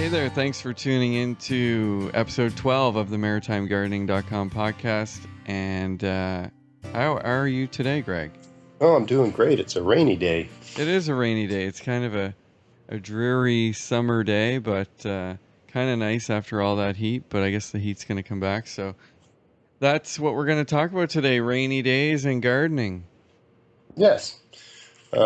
Hey there, thanks for tuning in to episode 12 of the MaritimeGardening.com podcast. And how are you today, Greg? Oh, I'm doing great. It's a rainy day. It is a rainy day. It's kind of a dreary summer day, but kind of nice after all that heat. But I guess the heat's going to come back. So that's what we're going to talk about today, rainy days and gardening. Yes. We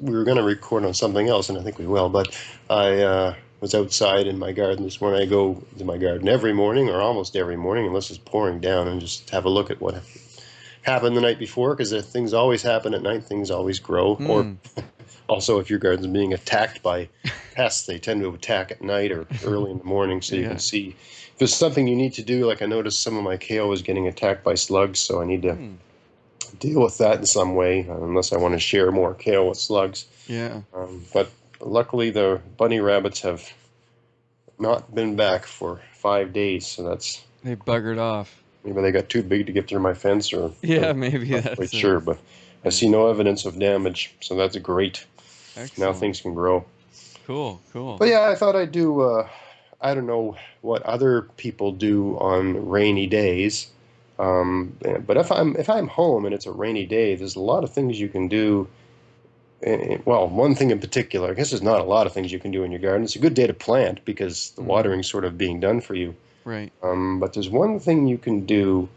were going to record on something else, and I think we will, but I was outside in my garden this morning. I go to my garden every morning, or almost every morning, unless it's pouring down, and just have a look at what happened the night before, because things always happen at night, things always grow. Or also, if your garden's being attacked by pests, they tend to attack at night or early in the morning, so you can see if there's something you need to do. Like I noticed some of my kale was getting attacked by slugs, so I need to deal with that in some way, unless I want to share more kale with slugs. Yeah. But luckily, the bunny rabbits have not been back for 5 days, so They buggered off. Maybe they got too big to get through my fence, or maybe not that's quite sure. But I see no evidence of damage, so that's great. Excellent. Now things can grow. Cool. But yeah, I thought I'd do. I don't know what other people do on rainy days. But if I'm home and it's a rainy day, there's a lot of things you can do. Well, one thing in particular, I guess there's not a lot of things you can do in your garden. It's a good day to plant because the watering's sort of being done for you. Right. But there's one thing you can do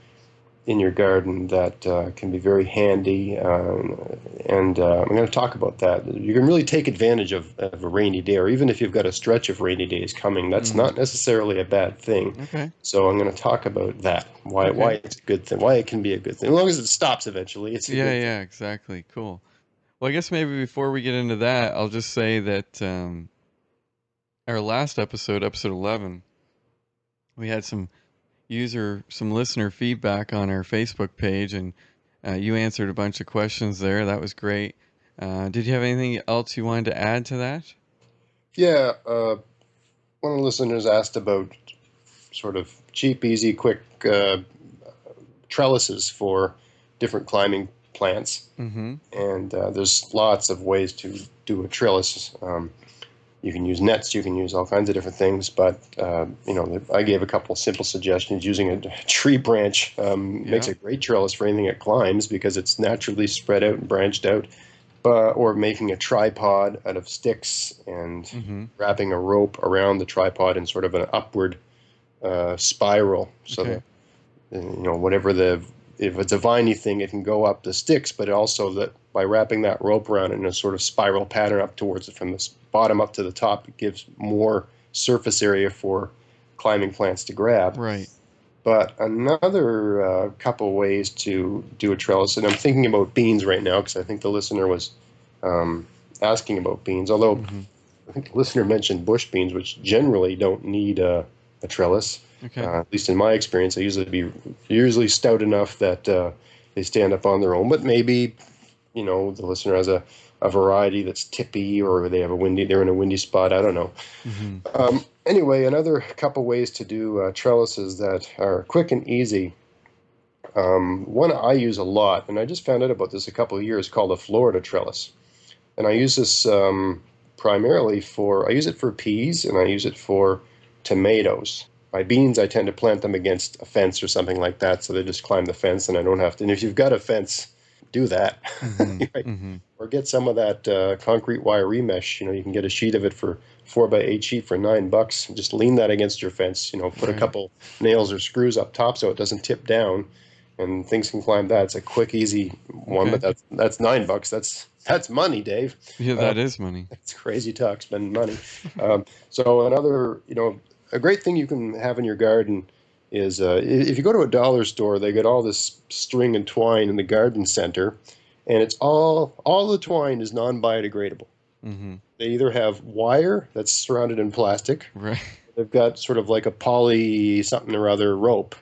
in your garden that can be very handy, and I'm going to talk about that. You can really take advantage of a rainy day, or even if you've got a stretch of rainy days coming, that's not necessarily a bad thing. Okay. So I'm going to talk about that, why it's a good thing, why it can be a good thing. As long as it stops eventually, it's a good thing. Yeah, exactly. Cool. Well, I guess maybe before we get into that, I'll just say that our last episode 11, we had some listener feedback on our Facebook page, and you answered a bunch of questions there. That was great. Did you have anything else you wanted to add to that? Yeah, one of the listeners asked about sort of cheap, easy, quick trellises for different climbing plants. And there's lots of ways to do a trellis. You can use nets, you can use all kinds of different things, but I gave a couple simple suggestions. Using a tree branch makes a great trellis for anything that climbs because it's naturally spread out and branched out. Or making a tripod out of sticks and wrapping a rope around the tripod in sort of an upward spiral, so that if it's a viney thing, it can go up the sticks, but also that by wrapping that rope around in a sort of spiral pattern up towards it from the bottom up to the top, it gives more surface area for climbing plants to grab. Right. But another couple ways to do a trellis, and I'm thinking about beans right now because I think the listener was asking about beans, although I think the listener mentioned bush beans, which generally don't need a trellis. Okay. At least in my experience, they usually stout enough that they stand up on their own. But maybe, the listener has a variety that's tippy, or they're in a windy spot. I don't know. Anyway, another couple ways to do trellises that are quick and easy. One I use a lot, and I just found out about this a couple of years, called a Florida trellis. And I use this primarily I use it for peas, and I use it for tomatoes. My beans, I tend to plant them against a fence or something like that, so they just climb the fence, and I don't have to. And if you've got a fence, do that. Or get some of that concrete wire remesh. You can get a sheet of it for 4x8 sheet for $9. Just lean that against your fence. Put a couple nails or screws up top so it doesn't tip down, and things can climb that. It's a quick, easy one, but that's $9. That's money, Dave. Yeah, that is money. It's crazy talk, spending money. So another, a great thing you can have in your garden is if you go to a dollar store, they get all this string and twine in the garden center, and it's all the twine is non-biodegradable. They either have wire that's surrounded in plastic, right? They've got sort of like a poly something or other rope.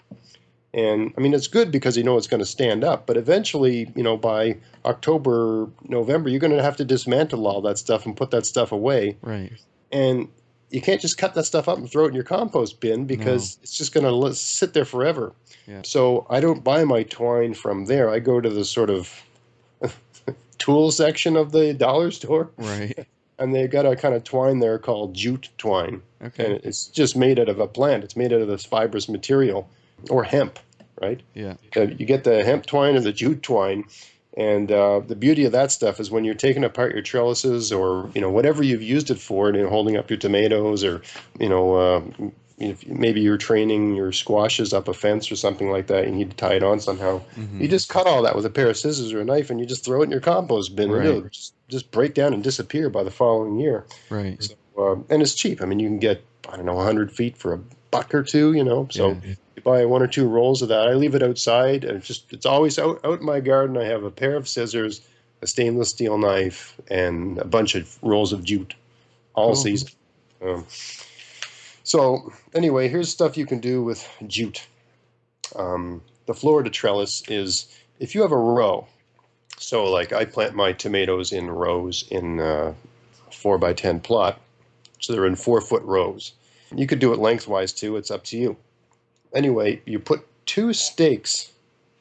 And I mean, it's good because it's going to stand up, but eventually, by October, November, you're going to have to dismantle all that stuff and put that stuff away. Right. And you can't just cut that stuff up and throw it in your compost bin because it's just going to sit there forever. Yeah. So I don't buy my twine from there. I go to the sort of tool section of the dollar store. Right. and they got a kind of twine there called jute twine, and Okay. it's just made out of a plant. It's made out of this fibrous material, or hemp, right? Yeah. You get the hemp twine or the jute twine, and the beauty of that stuff is when you're taking apart your trellises, or whatever you've used it for, holding up your tomatoes, or you know uh, if maybe you're training your squashes up a fence or something like that, you need to tie it on somehow. Mm-hmm. You just cut all that with a pair of scissors or a knife, and you just throw it in your compost bin, and Right. it'll just break down and disappear by the following year. Right. So, and it's cheap. I mean, you can get, I don't know, 100 feet for $1 or $2. Yeah. So you buy 1 or 2 rolls of that. I leave it outside, and it's always out in my garden. I have a pair of scissors, a stainless steel knife, and a bunch of rolls of jute all Cool. season. Um, so anyway, here's stuff you can do with jute. The Florida trellis is, if you have a row. So like I plant my tomatoes in rows in 4x10 plot. So they're in 4-foot rows. You could do it lengthwise too. It's up to you. Anyway, you put 2 stakes.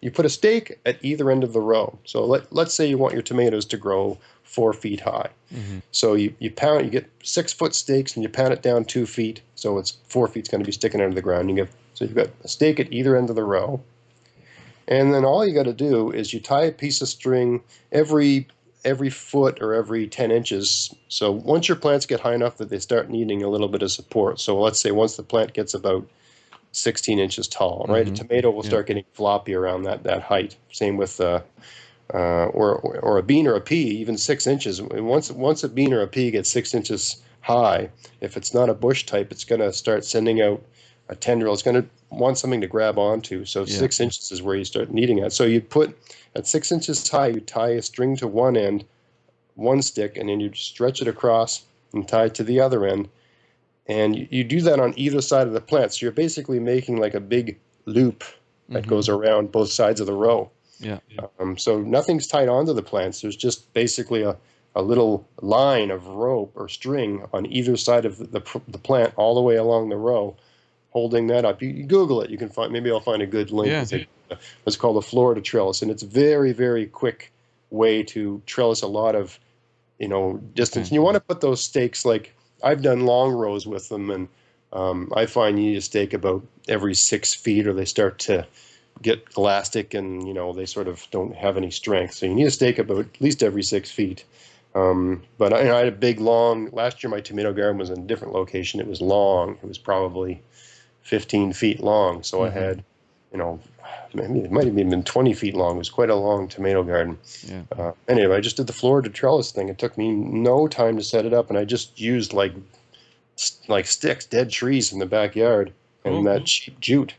You put a stake at either end of the row. So let's say you want your tomatoes to grow 4 feet high. Mm-hmm. So you get 6-foot stakes and you pound it down 2 feet. So it's 4 feet's going to be sticking out of the ground. So you've got a stake at either end of the row. And then all you got to do is you tie a piece of string every foot or every 10 inches. So once your plants get high enough that they start needing a little bit of support. So let's say once the plant gets about 16 inches tall, right? A Mm-hmm. tomato will Yeah. start getting floppy around that height. Same with or a bean or a pea, even 6 inches. Once a bean or a pea gets 6 inches high, if it's not a bush type, it's going to start sending out a tendril. It's going to want something to grab onto. So Yeah. 6 inches is where you start needing it. So you put at 6 inches high, you tie a string to one end, one stick, and then you stretch it across and tie it to the other end. And you do that on either side of the plant. So you're basically making like a big loop that Mm-hmm. goes around both sides of the row. Yeah. So nothing's tied onto the plants. There's just basically a little line of rope or string on either side of the plant all the way along the row, holding that up. You Google it. You can find, maybe I'll find a good link Yeah. with it. It's called a Florida trellis, and it's a very, very quick way to trellis a lot of, distance. Okay. And you want to put those stakes, like I've done long rows with them, and I find you need a stake about every 6 feet, or they start to get elastic, and they sort of don't have any strength. So you need a stake about at least every 6 feet. But I had a big long. Last year, my tomato garden was in a different location. It was long. It was probably 15 feet long. So I Mm-hmm. had, maybe it might have even been 20 feet long. It was quite a long tomato garden. Yeah. Anyway, I just did the Florida trellis thing. It took me no time to set it up, and I just used like sticks, dead trees in the backyard, Cool. and that cheap jute.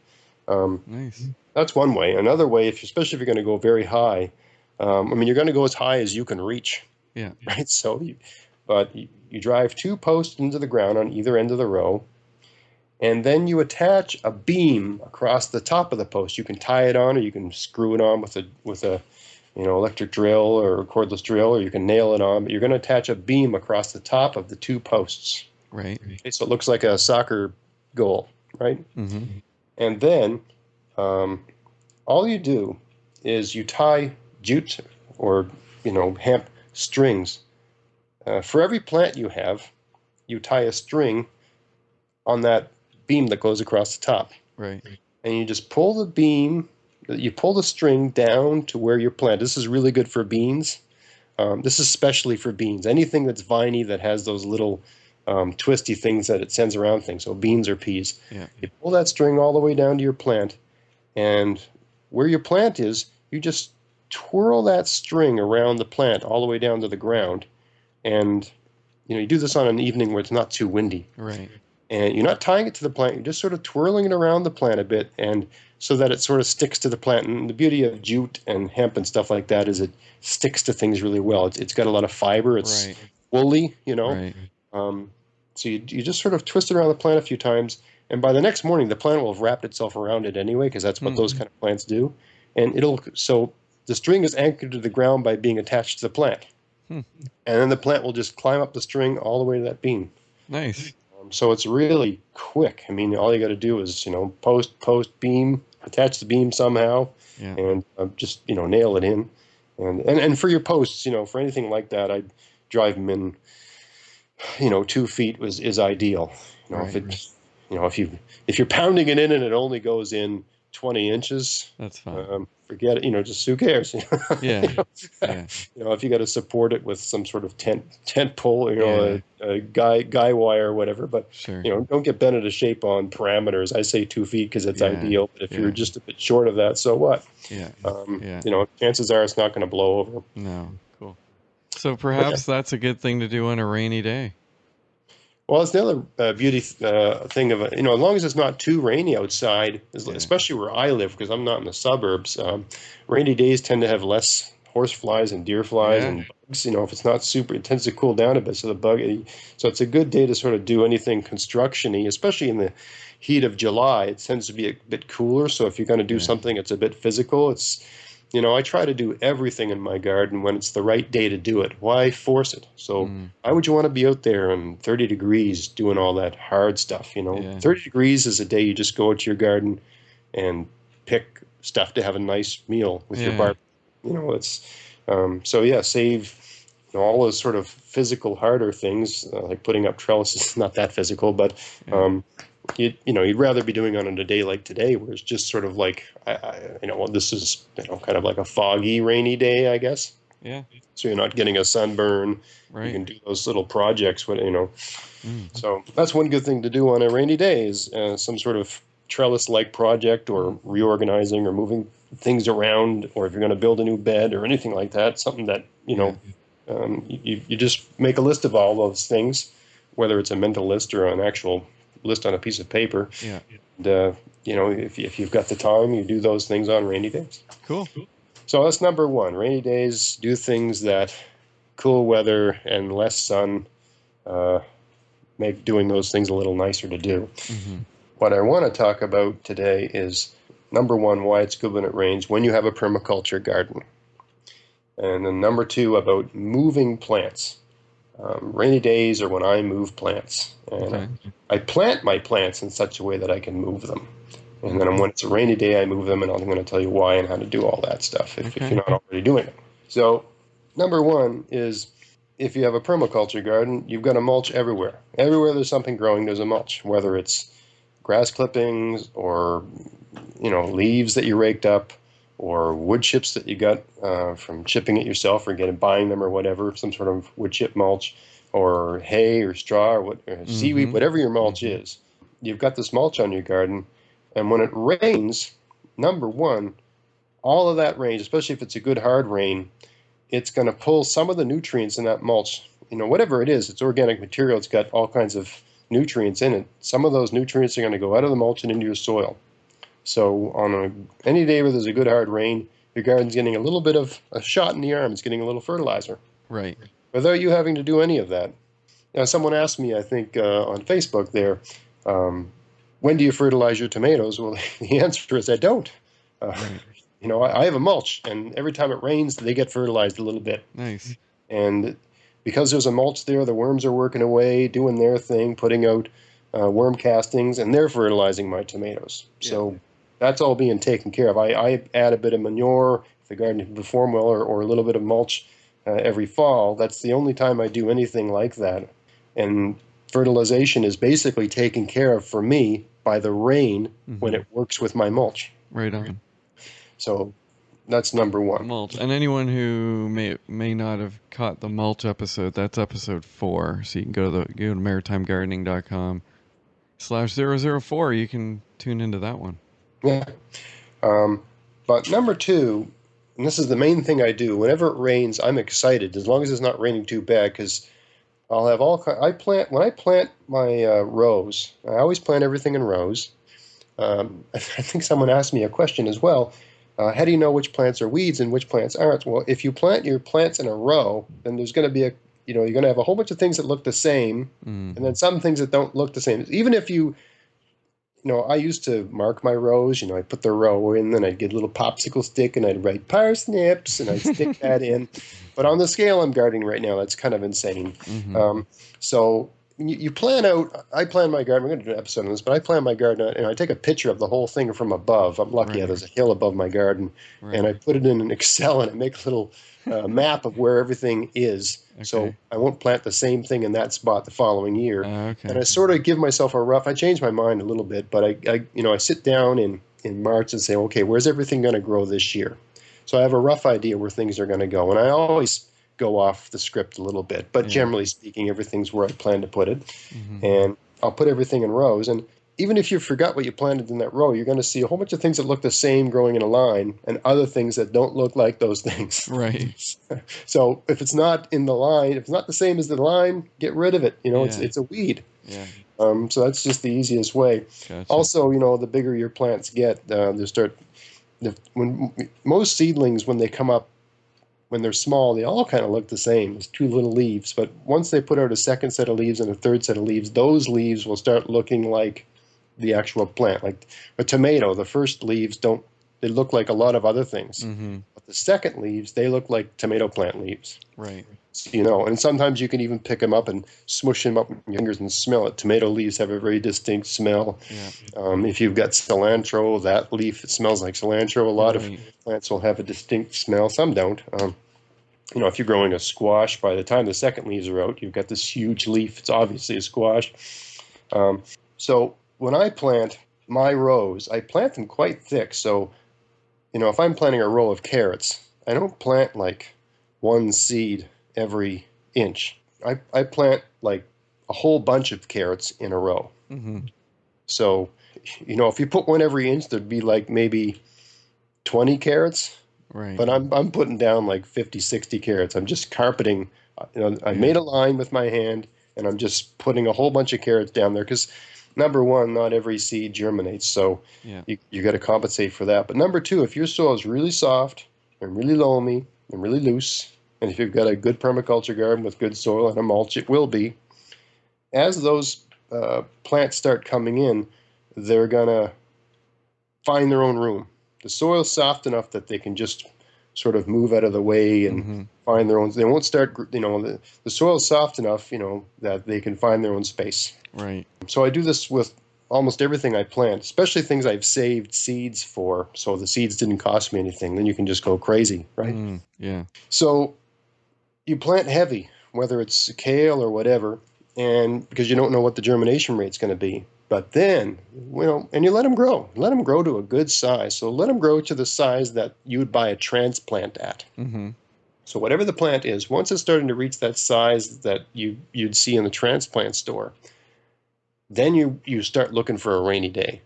Nice. That's one way. Another way, especially if you're going to go very high, you're going to go as high as you can reach, Yeah. right? So, you drive 2 posts into the ground on either end of the row, and then you attach a beam across the top of the post. You can tie it on, or you can screw it on with a electric drill or a cordless drill, or you can nail it on. But you're going to attach a beam across the top of the 2 posts. Right. Okay, so it looks like a soccer goal, right? Mm-hmm. And then all you do is you tie jute or hemp strings. For every plant you have, you tie a string on that beam that goes across the top, Right. and you just pull the beam. You pull the string down to where your plant. This is really good for beans. This is especially for beans. Anything that's viney that has those little twisty things that it sends around things. So beans or peas. Yeah. You pull that string all the way down to your plant, and where your plant is, you just twirl that string around the plant all the way down to the ground. And you do this on an evening where it's not too windy. Right. And you're not tying it to the plant, you're just sort of twirling it around the plant a bit, and so that it sort of sticks to the plant. And the beauty of jute and hemp and stuff like that is it sticks to things really well. It's got a lot of fiber. It's Right. woolly, Right. Um, so you just sort of twist it around the plant a few times, and by the next morning, the plant will have wrapped itself around it anyway, because that's what those kind of plants do. And so the string is anchored to the ground by being attached to the plant. Hmm. And then the plant will just climb up the string all the way to that beam. Nice. So it's really quick. All you got to do is, post, beam, attach the beam somehow, Yeah. and just, nail it in. And for your posts, for anything like that, I drive them in 2 feet is ideal. If Right. it, if you're pounding it in and it only goes in 20 inches, That's fine. forget it. Just who cares? Yeah. Yeah. If you got to support it with some sort of tent pole, Yeah. a guy wire or whatever. But Sure. don't get bent out of shape on parameters. I say 2 feet because it's Yeah. ideal. But if you're Yeah. just a bit short of that, so what? Yeah. Yeah. Chances are it's not going to blow over. No. Cool. So But yeah. perhaps that's a good thing to do on a rainy day. Well, it's another beauty thing of it. As long as it's not too rainy outside, Yeah. especially where I live, because I'm not in the suburbs. Rainy days tend to have less horse flies and deer flies Yeah. and bugs. If it's not super, it tends to cool down a bit. So it's a good day to sort of do anything construction-y, especially in the heat of July. It tends to be a bit cooler. So if you're going to do Yeah. something that's a bit physical, I try to do everything in my garden when it's the right day to do it. Why force it? So Mm. why would you want to be out there in 30 degrees doing all that hard stuff? Yeah. 30 degrees is a day you just go out to your garden and pick stuff to have a nice meal with your Yeah. barbecue. It's so yeah, save all those sort of physical, harder things like putting up trellises. Not that physical, but Yeah. um, you'd rather be doing on a day like today, where it's just sort of like well, this is kind of like a foggy, rainy day, I guess. Yeah. So you're not getting a sunburn. You Right. can do those little projects with. Mm. So that's one good thing to do on a rainy day is some sort of trellis-like project or reorganizing or moving things around, or if you're going to build a new bed or anything like that, something that Yeah. you just make a list of all those things, whether it's a mental list or an actual list on a piece of paper. Yeah. And, if you've got the time, you do those things on rainy days. Cool. So that's number one. Rainy days, do things that cool weather and less sun uh, make doing those things a little nicer to do. Mm-hmm. What I want to talk about today is number one, why it's good when it rains when you have a permaculture garden. And then number two, about moving plants. Rainy days are when I move plants. And Okay. I plant my plants in such a way that I can move them. And Mm. then when it's a rainy day, I move them, and I'm going to tell you why and how to do all that stuff if Okay. you're not already doing it. So, number one is if you have a permaculture garden, you've got a mulch everywhere. Everywhere there's something growing, there's a mulch, whether it's grass clippings or leaves that you raked up or wood chips that you got from chipping it yourself or buying them or whatever, some sort of wood chip mulch or hay or straw or seaweed, Mm-hmm. whatever your mulch is. You've got this mulch on your garden, and when it rains, number one, all of that rain, especially if it's a good hard rain, it's going to pull some of the nutrients in that mulch. Whatever it is, it's organic material. It's got all kinds of nutrients in it. Some of those nutrients are going to go out of the mulch and into your soil. So on any day where there's a good hard rain, your garden's getting a little bit of a shot in the arm. It's getting a little fertilizer Right. without you having to do any of that. Now, someone asked me, I think, on Facebook there, um, when do you fertilize your tomatoes? Well, the answer is I don't. Uh, Right. I have a mulch, and every time it rains, they get fertilized a little bit. Nice. And because there's a mulch there, the worms are working away, doing their thing, putting out worm castings, and they're fertilizing my tomatoes. Yeah. So that's all being taken care of. I add a bit of manure if the garden can perform well, or a little bit of mulch every fall. That's the only time I do anything like that. And fertilization is basically taken care of for me by the rain when Mm-hmm. it works with my mulch. Right on. So that's number one. Mulch. And anyone who may not have caught the mulch episode, that's episode 4. So you can go to maritimegardening.com/004. You can tune into that one. Yeah. Um, but number two, and this is the main thing I do, whenever it rains, I'm excited as long as it's not raining too bad because I'll have I plant, when I plant my rows, I always plant everything in rows. I think someone asked me a question as well. How do you know which plants are weeds and which plants aren't? Well, if you plant your plants in a row, then there's going to be you're going to have a whole bunch of things that look the same, Mm. and then some things that don't look the same. Even if I used to mark my rows. I'd put the row in, then I'd get a little popsicle stick and I'd write parsnips and I'd stick that in. But on the scale I'm gardening right now, that's kind of insane. Mm-hmm. So you plan out. I plan my garden. We're going to do an episode on this, but I plan my garden out, and I take a picture of the whole thing from above. I'm lucky Right. there's a hill above my garden, and Right. I put it in an Excel, and I make a little map of where everything is. So Okay. I won't plant the same thing in that spot the following year, and Okay. I sort of give myself a rough. I change my mind a little bit, but I sit down in March and say, okay, where's everything going to grow this year? So I have a rough idea where things are going to go, and I always go off the script a little bit, but Yeah. generally speaking, everything's where I plan to put it. Mm-hmm. And I'll put everything in rows. And even if you forgot what you planted in that row, you're going to see a whole bunch of things that look the same growing in a line and other things that don't look like those things. Right. So if it's not in the line, if it's not the same as the line, get rid of it. It's Yeah. it's a weed. Yeah. So that's just the easiest way. Gotcha. Also, the bigger your plants get, when most seedlings, when they come up, when they're small, they all kind of look the same. It's two little leaves. But once they put out a second set of leaves and a third set of leaves, those leaves will start looking like the actual plant. Like a tomato, the first leaves don't, they look like a lot of other things. Mm-hmm. But the second leaves, they look like tomato plant leaves. Right. And sometimes you can even pick them up and smush them up in your fingers and smell it. Tomato leaves have a very distinct smell. Yeah. If you've got cilantro, that leaf, it smells like cilantro. A lot of Right. plants will have a distinct smell. Some don't. If you're growing a squash, by the time the second leaves are out, you've got this huge leaf. It's obviously a squash. So when I plant my rows, I plant them quite thick. So, if I'm planting a row of carrots, I don't plant like one seed every inch. I plant like a whole bunch of carrots in a row. Mm-hmm. So, if you put one every inch, there'd be like maybe 20 carrots. Right. But I'm putting down like 50, 60 carrots. I'm just carpeting. I Yeah. made a line with my hand, and I'm just putting a whole bunch of carrots down there because number one, not every seed germinates, so Yeah. you got to compensate for that. But number two, if your soil is really soft and really loamy and really loose, and if you've got a good permaculture garden with good soil and a mulch, it will be. As those plants start coming in, they're gonna find their own room. The soil's soft enough that they can just sort of move out of the way and Mm-hmm. find their own. They won't start. The soil's soft enough, that they can find their own space. Right. So I do this with almost everything I plant, especially things I've saved seeds for, so the seeds didn't cost me anything. Then you can just go crazy, right? Yeah. So you plant heavy, whether it's kale or whatever, and because you don't know what the germination rate's going to be. But then, and you let them grow. Let them grow to a good size. So let them grow to the size that you would buy a transplant at. Mm-hmm. So whatever the plant is, once it's starting to reach that size that you'd see in the transplant store, then you start looking for a rainy day.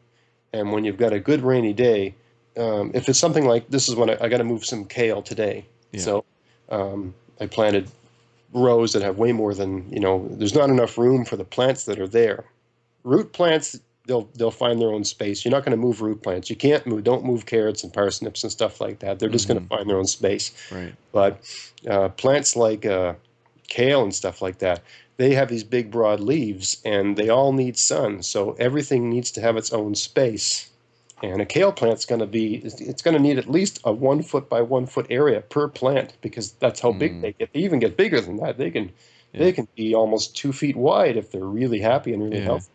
And when you've got a good rainy day, if it's something like this is when I got to move some kale today. Yeah. So I planted rows that have way more than, there's not enough room for the plants that are there. Root plants, they'll find their own space. You're not going to move root plants. You can't move. Don't move carrots and parsnips and stuff like that. They're just going to Mm-hmm. find their own space. Right. But plants like kale and stuff like that, they have these big broad leaves, and they all need sun. So everything needs to have its own space. And a kale plant's going to need at least a 1 foot by 1 foot area per plant because that's how big they get. They even get bigger than that. They can be almost 2 feet wide if they're really happy and really healthy.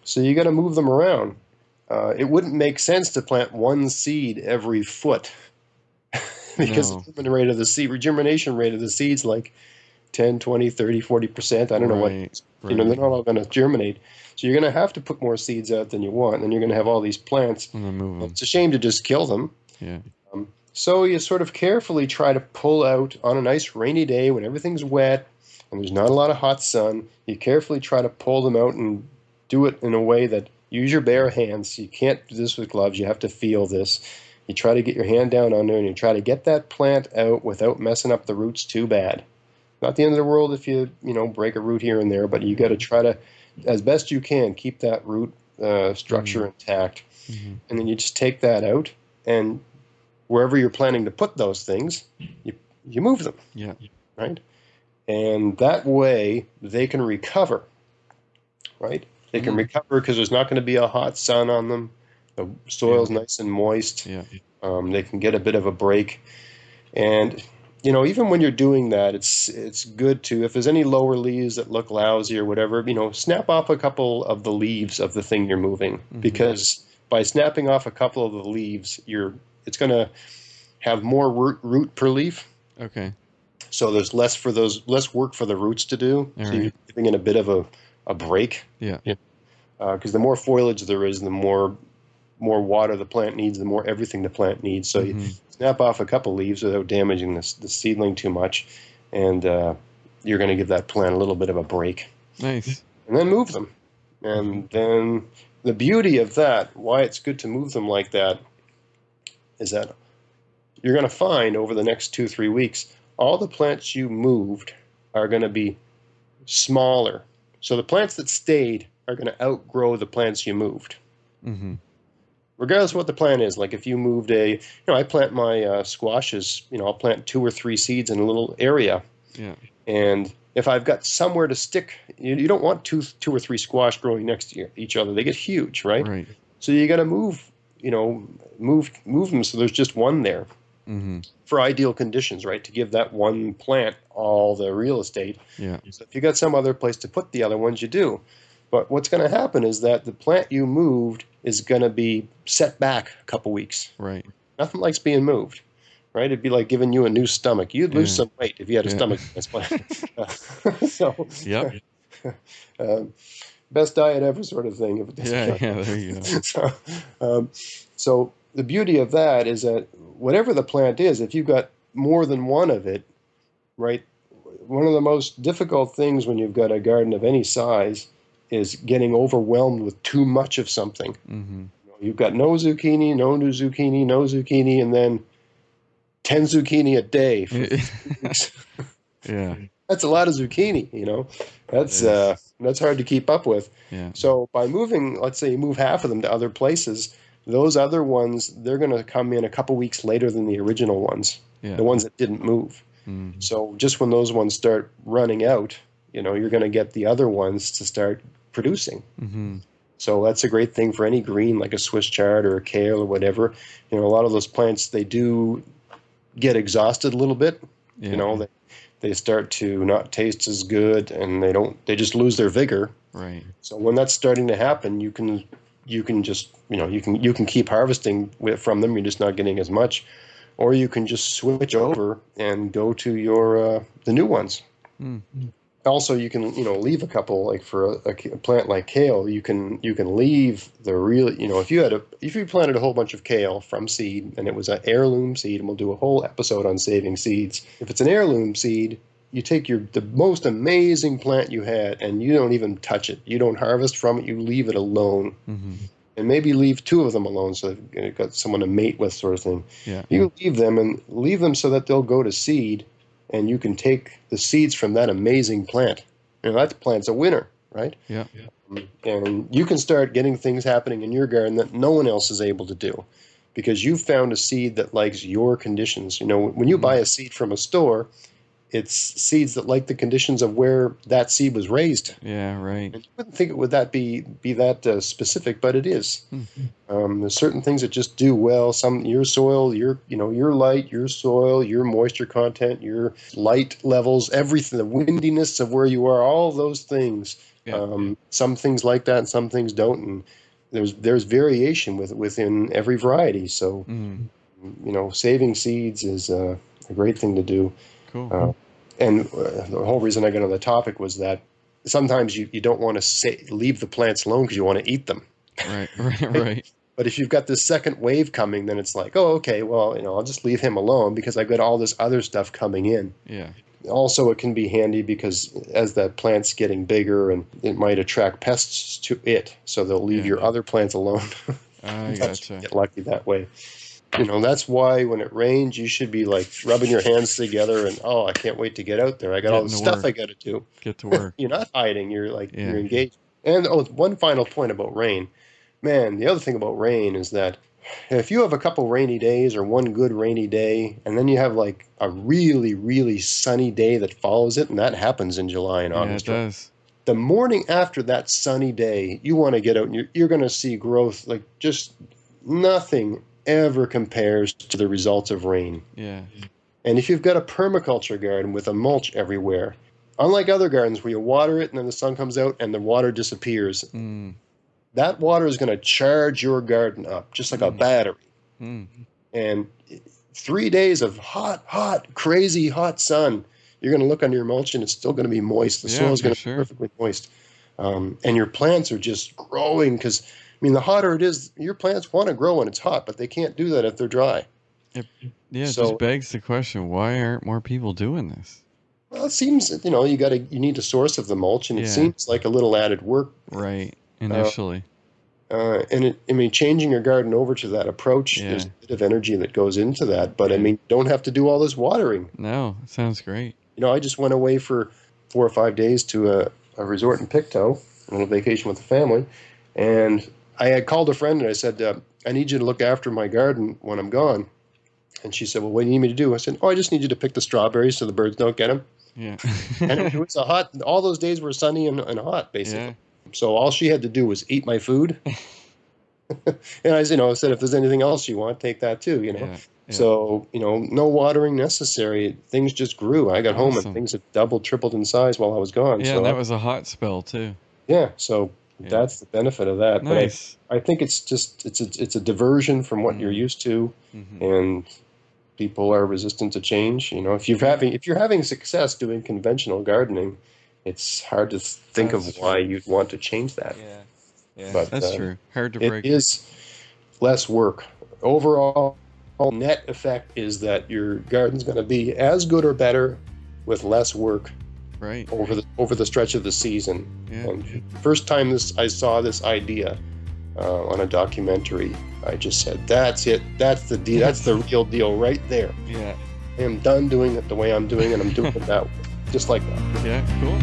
So you got to move them around. It wouldn't make sense to plant one seed every foot because No. the regeneration rate of the seeds like 10, 20, 30, 40%. I don't know what, Right. they're not all going to germinate. So you're going to have to put more seeds out than you want, and then you're going to have all these plants. And then move them. It's a shame to just kill them. Yeah. So you sort of carefully try to pull out on a nice rainy day when everything's wet and there's not a lot of hot sun. You carefully try to pull them out and do it in a way that use your bare hands. You can't do this with gloves. You have to feel this. You try to get your hand down under and you try to get that plant out without messing up the roots too bad. Not the end of the world if you break a root here and there, but you got to try to, as best you can, keep that root structure intact. Mm-hmm. And then you just take that out, and wherever you're planning to put those things, you move them. Yeah. Right? And that way they can recover. Right? They can recover because there's not going to be a hot sun on them. The soil's nice and moist. Yeah. They can get a bit of a break. And even when you're doing that, it's good to, if there's any lower leaves that look lousy or whatever, snap off a couple of the leaves of the thing you're moving, Mm-hmm. because by snapping off a couple of the leaves, it's going to have more root per leaf. Okay. So there's less work for the roots to do. All So you're right. giving it a bit of a break. Yeah. Yeah. Because the more foliage there is, the more water the plant needs, the more everything the plant needs. So you Mm-hmm. snap off a couple leaves without damaging the seedling too much, and you're going to give that plant a little bit of a break, Nice. and then move them. And then the beauty of that, why it's good to move them like that, is that you're going to find over the next 2-3 weeks, all the plants you moved are going to be smaller. So the plants that stayed are going to outgrow the plants you moved. Mm-hmm. Regardless of what the plant is. Like if you moved I plant my squashes, I'll plant 2 or 3 seeds in a little area. Yeah. And if I've got somewhere to stick, you don't want two or three squash growing next to each other. They get huge, right? Right. So you got to move them so there's just one there Mm-hmm. for ideal conditions, right? To give that one plant all the real estate. Yeah. So if you got some other place to put the other ones, you do. But what's going to happen is that the plant you moved is going to be set back a couple weeks. Right. Nothing likes being moved, right? It'd be like giving you a new stomach. You'd lose Yeah. some weight if you had a Yeah. stomach transplant. So, Yep. um, best diet ever, sort of thing. If it doesn't Yeah. count. Yeah. There you go. So, so the beauty of that is that whatever the plant is, if you've got more than one of it, right? One of the most difficult things when you've got a garden of any size is getting overwhelmed with too much of something. Mm-hmm. You've got no zucchini, no new zucchini, no zucchini, and then 10 zucchini a day for 3 weeks. Yeah. That's a lot of zucchini. It is. That's hard to keep up with. Yeah. So by moving, let's say you move half of them to other places, those other ones, they're going to come in a couple weeks later than the original ones, Yeah. the ones that didn't move. Mm-hmm. So just when those ones start running out, you're going to get the other ones to start producing. Mm-hmm. So that's a great thing for any green, like a Swiss chard or a kale or whatever. A lot of those plants, they do get exhausted a little bit. Yeah. They start to not taste as good, and they just lose their vigor. Right. So when that's starting to happen, you can just you can keep harvesting from them. You're just not getting as much, or you can just switch over and go to your the new ones. Mm. Also, you can leave a couple, like for a plant like kale. You can leave the real if you planted a whole bunch of kale from seed and it was an heirloom seed, and we'll do a whole episode on saving seeds. If it's an heirloom seed, you take the most amazing plant you had and you don't even touch it. You don't harvest from it. You leave it alone. Mm-hmm. And maybe leave 2 of them alone so they've got someone to mate with, sort of thing. Yeah. You leave them so that they'll go to seed, and you can take the seeds from that amazing plant. That plant's a winner, right? Yeah. And you can start getting things happening in your garden that no one else is able to do, because you found a seed that likes your conditions. When you buy a seed from a store, it's seeds that like the conditions of where that seed was raised. Yeah. Right. And you wouldn't think it would be that specific, but it is. There's certain things that just do well. Your soil, your light, your soil, your moisture content, your light levels, everything, the windiness of where you are, all those things. Yeah. Some things like that, and some things don't. And there's variation within every variety. So saving seeds is a great thing to do. Cool. And the whole reason I got on the topic was that sometimes you don't want to leave the plants alone because you want to eat them. Right. Right. Right. But if you've got this second wave coming, then it's like, oh, okay, well, I'll just leave him alone because I've got all this other stuff coming in. Yeah. Also, it can be handy because as that plant's getting bigger, and it might attract pests to it, so they'll leave your other plants alone. I gotcha. Get lucky that way. That's why when it rains, you should be like rubbing your hands together and, oh, I can't wait to get out there. I got all the stuff I got to do. Get to work. You're not hiding. You're Yeah. engaged. And one final point about rain. Man, the other thing about rain is that if you have a couple rainy days or one good rainy day, and then you have like a really, really sunny day that follows it, and that happens in July and August. Yeah, it does. The morning after that sunny day, you want to get out, and you're going to see growth like just nothing ever compares to the results of rain. Yeah. And if you've got a permaculture garden with a mulch everywhere, unlike other gardens where you water it and then the sun comes out and the water disappears, that water is going to charge your garden up just like a battery. And 3 days of hot, crazy hot sun, you're going to look under your mulch and it's still going to be moist. The soil is going to be perfectly moist. And your plants are just growing because, I mean, the hotter it is, your plants want to grow when it's hot, but they can't do that if they're dry. It just begs the question, why aren't more people doing this? Well, it seems, you need a source of the mulch, and it seems like a little added work. Right, initially. Changing your garden over to that approach, there's a bit of energy that goes into that, but you don't have to do all this watering. No, it sounds great. I just went away for 4 or 5 days to a resort in Pictou, a little vacation with the family, and I had called a friend and I said, I need you to look after my garden when I'm gone. And she said, well, what do you need me to do? I said, I just need you to pick the strawberries so the birds don't get them. Yeah. And it was all those days were sunny and hot, basically. Yeah. So all she had to do was eat my food. And I said, if there's anything else you want, take that too, Yeah. So, no watering necessary. Things just grew. I got home and things had doubled, tripled in size while I was gone. Yeah, so and that was a hot spell too. Yeah, so that's the benefit of that. Nice. But I think it's a diversion from what you're used to, and people are resistant to change. If you're having success doing conventional gardening, it's hard to think of why you'd want to change that. Yeah, but that's true. Hard to break. It is less work. Overall, net effect is that your garden's going to be as good or better with less work. Right. Over the stretch of the season. Yeah. And first time I saw this idea on a documentary, I just said, "That's it. That's the deal. That's the real deal right there." Yeah. I am done doing it the way I'm doing it. I'm doing it that way, just like that. Yeah. Cool.